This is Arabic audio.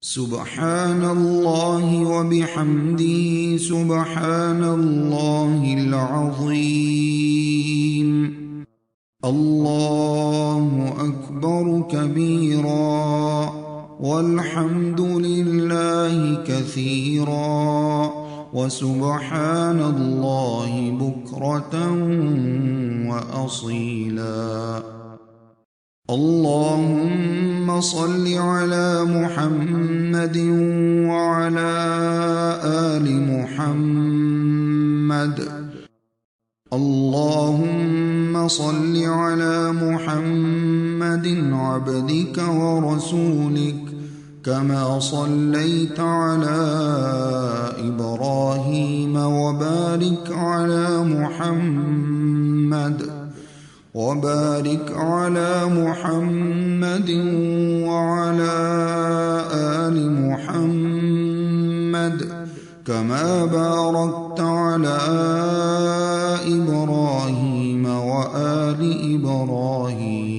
سبحان الله وبحمده سبحان الله العظيم. الله أكبر كبيرا والحمد لله كثيرا وسبحان الله بكرة وأصيلا. اللهم صل على محمد وعلى آل محمد. اللهم صل على محمد عبدك ورسولك كما صليت على إبراهيم وبارك على محمد وعلى آل محمد كما باركت على إبراهيم وآل إبراهيم